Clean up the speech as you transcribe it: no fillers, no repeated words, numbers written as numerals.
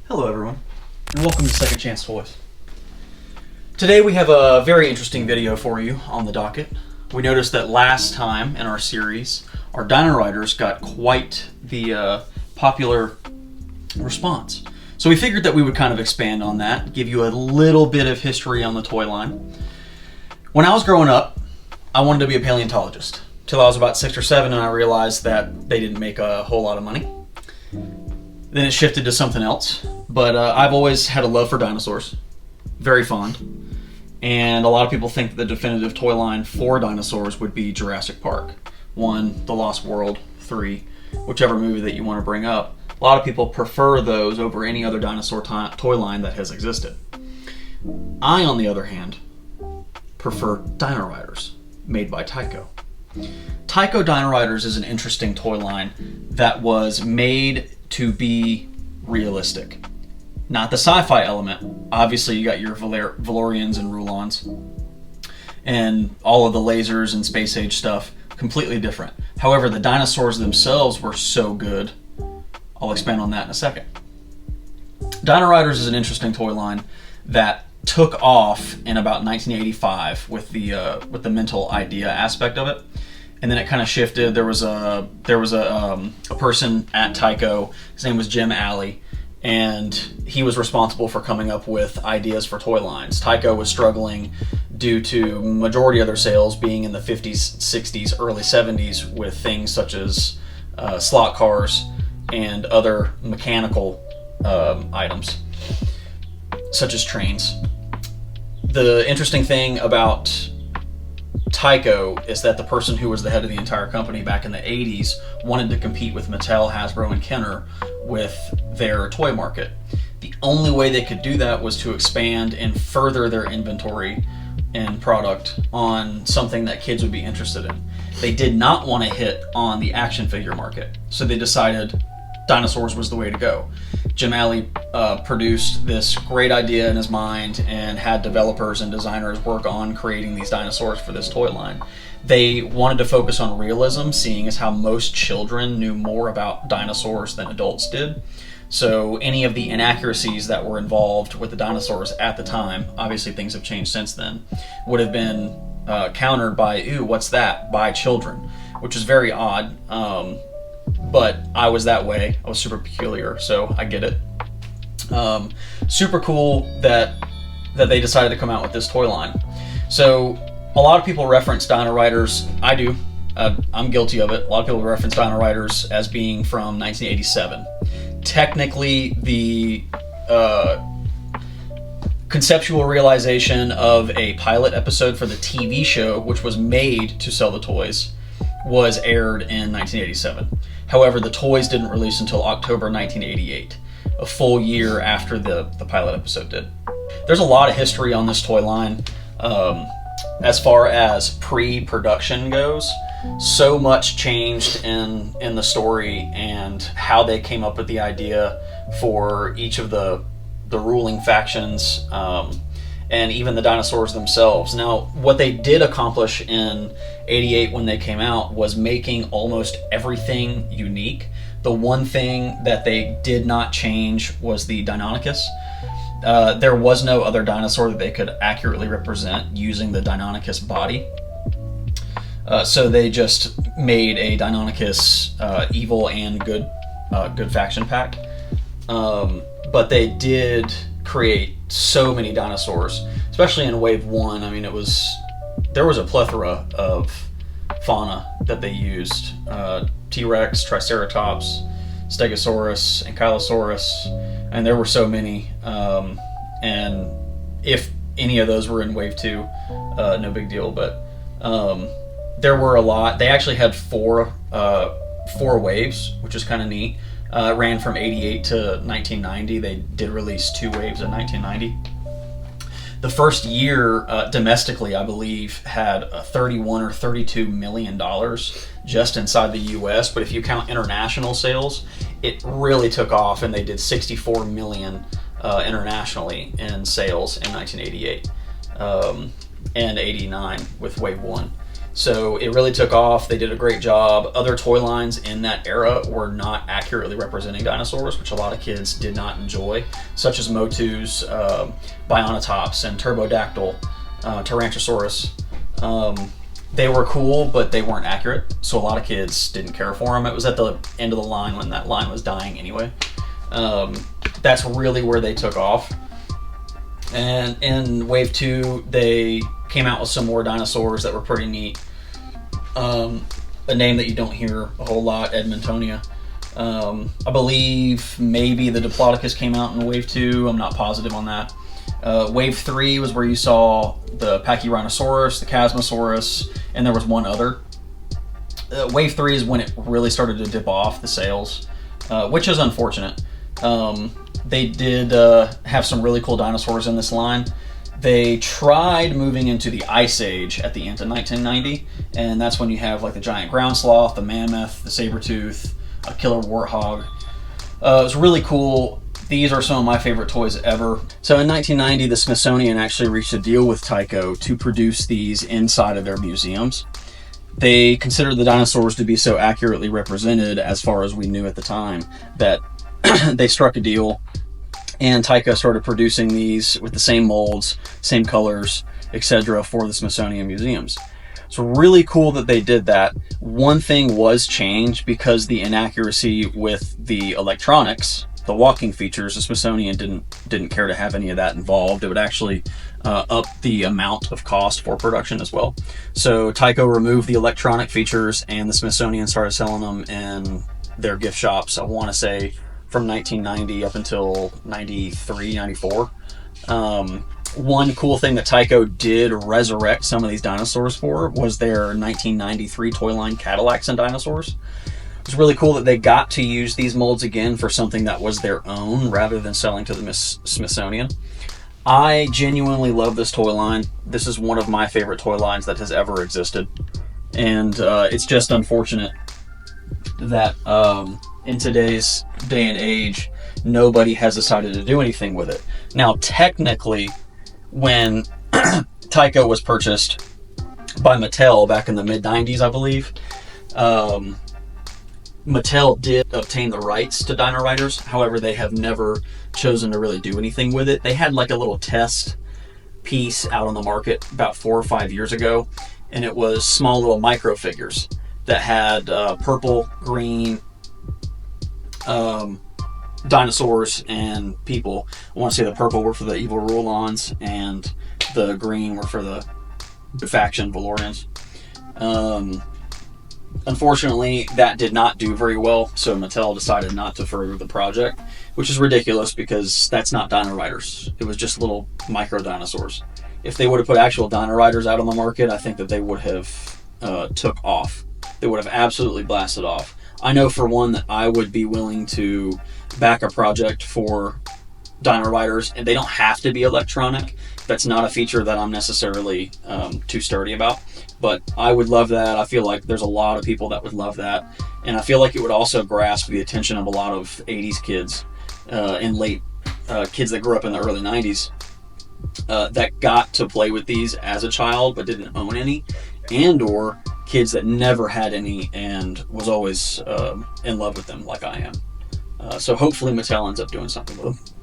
Hello everyone, and welcome to Second Chance Toys. Today we have a very interesting video for you on the docket. We noticed that last time in our series, our Dinoriders got quite the popular response. So we figured that we would kind of expand on that, give you a little bit of history on the toy line. When I was growing up, I wanted to be a paleontologist, till I was about 6 or 7 and I realized that they didn't make a whole lot of money. Then it shifted to something else, but I've always had a love for dinosaurs, very fond, and a lot of people think that the definitive toy line for dinosaurs would be Jurassic Park 1, The Lost World 3, whichever movie that you want to bring up. A lot of people prefer those over any other dinosaur toy line that has existed. I, on the other hand, prefer Dinoriders, made by Tyco. Tyco Dinoriders is an interesting toy line that was made to be realistic. Not the sci-fi element. Obviously you got your Valorians and Rulons and all of the lasers and space age stuff, completely different. However, the dinosaurs themselves were so good. I'll expand on that in a second. Dinoriders is an interesting toy line that took off in about 1985 with the mental idea aspect of it. And then it kind of shifted. There was a person at Tyco. His name was Jim Alley, and he was responsible for coming up with ideas for toy lines. Tyco was struggling due to majority of their sales being in the 50s, 60s, early 70s with things such as slot cars and other mechanical items, such as trains. The interesting thing about Tyco is that the person who was the head of the entire company back in the 80s wanted to compete with Mattel, Hasbro, and Kenner with their toy market. The only way they could do that was to expand and further their inventory and product on something that kids would be interested in. They did not want to hit on the action figure market, so they decided dinosaurs was the way to go. Jim Alley produced this great idea in his mind and had developers and designers work on creating these dinosaurs for this toy line. They wanted to focus on realism, seeing as how most children knew more about dinosaurs than adults did. So any of the inaccuracies that were involved with the dinosaurs at the time, obviously things have changed since then, would have been countered by, "Ooh, what's that?" by children, which is very odd. But I was that way. I was super peculiar, so I get it. Super cool that they decided to come out with this toy line. So a lot of people reference Dinoriders. I do. I'm guilty of it. A lot of people reference Dinoriders as being from 1987. Technically, the conceptual realization of a pilot episode for the TV show, which was made to sell the toys, was aired in 1987. However, the toys didn't release until October 1988, a full year after the pilot episode did. There's a lot of history on this toy line. As far as pre-production goes, so much changed in the story and how they came up with the idea for each of the ruling factions, and even the dinosaurs themselves. Now, what they did accomplish in '88 when they came out was making almost everything unique. The one thing that they did not change was the Deinonychus. There was no other dinosaur that they could accurately represent using the Deinonychus body. So they just made a Deinonychus evil and good faction pack. But they did create so many dinosaurs, especially in Wave 1. I mean, there was a plethora of fauna that they used. T-Rex, Triceratops, Stegosaurus, Ankylosaurus, and there were so many. And if any of those were in Wave 2, no big deal, but there were a lot. They actually had four waves, which is kind of neat. It ran from '88 to 1990. They did release 2 waves in 1990. The first year domestically, I believe, had $31 or $32 million just inside the US, but if you count international sales, it really took off, and they did $64 million internationally in sales in 1988 and '89 with Wave 1. So it really took off. They did a great job. Other toy lines in that era were not accurately representing dinosaurs, which a lot of kids did not enjoy, such as Motu's, Bionatops, and Turbodactyl, Tyrannosaurus. They were cool, but they weren't accurate, so a lot of kids didn't care for them. It was at the end of the line when that line was dying anyway. That's really where they took off. And in Wave 2, they came out with some more dinosaurs that were pretty neat. A name that you don't hear a whole lot, Edmontonia. I believe maybe the Diplodocus came out in Wave 2. I'm not positive on that. Wave 3 was where you saw the Pachyrhinosaurus, the Chasmosaurus, and there was one other. Wave 3 is when it really started to dip off the sales, which is unfortunate. They did have some really cool dinosaurs in this line. They tried moving into the Ice Age at the end of 1990, and that's when you have like the giant ground sloth, the mammoth, the saber-tooth, a killer warthog. It was really cool. These are some of my favorite toys ever. So in 1990, the Smithsonian actually reached a deal with Tyco to produce these inside of their museums. They considered the dinosaurs to be so accurately represented, as far as we knew at the time, that they struck a deal, and Tyco started producing these with the same molds, same colors, etc. for the Smithsonian museums. It's really cool that they did that. One thing was changed because the inaccuracy with the electronics, the walking features. The Smithsonian didn't care to have any of that involved. It would actually up the amount of cost for production as well. So Tyco removed the electronic features, and the Smithsonian started selling them in their gift shops, I want to say from 1990 up until 93, 94. One cool thing that Tyco did resurrect some of these dinosaurs for was their 1993 toy line Cadillacs and Dinosaurs. It's really cool that they got to use these molds again for something that was their own rather than selling to the Smithsonian. I genuinely love this toy line. This is one of my favorite toy lines that has ever existed. And it's just unfortunate that in today's day and age, nobody has decided to do anything with it. Now, technically, when Tyco was purchased by Mattel back in the mid-90s, I believe, Mattel did obtain the rights to Dinoriders. However, they have never chosen to really do anything with it. They had like a little test piece out on the market about 4 or 5 years ago, and it was small little micro figures that had purple, green dinosaurs and people. I want to say the purple were for the evil Rulons, and the green were for the faction Valorians. Unfortunately, that did not do very well, so Mattel decided not to further the project, which is ridiculous because that's not Dinoriders. It was just little micro dinosaurs. If they would have put actual Dinoriders out on the market, I think that they would have took off. They would have absolutely blasted off. I know for one that I would be willing to back a project for Dinoriders, and they don't have to be electronic. That's not a feature that I'm necessarily too sturdy about, but I would love that. I feel like there's a lot of people that would love that, and I feel like it would also grasp the attention of a lot of 80s kids and late kids that grew up in the early 90s that got to play with these as a child but didn't own any, and or kids that never had any and was always in love with them like I am. So hopefully Mattel ends up doing something with them.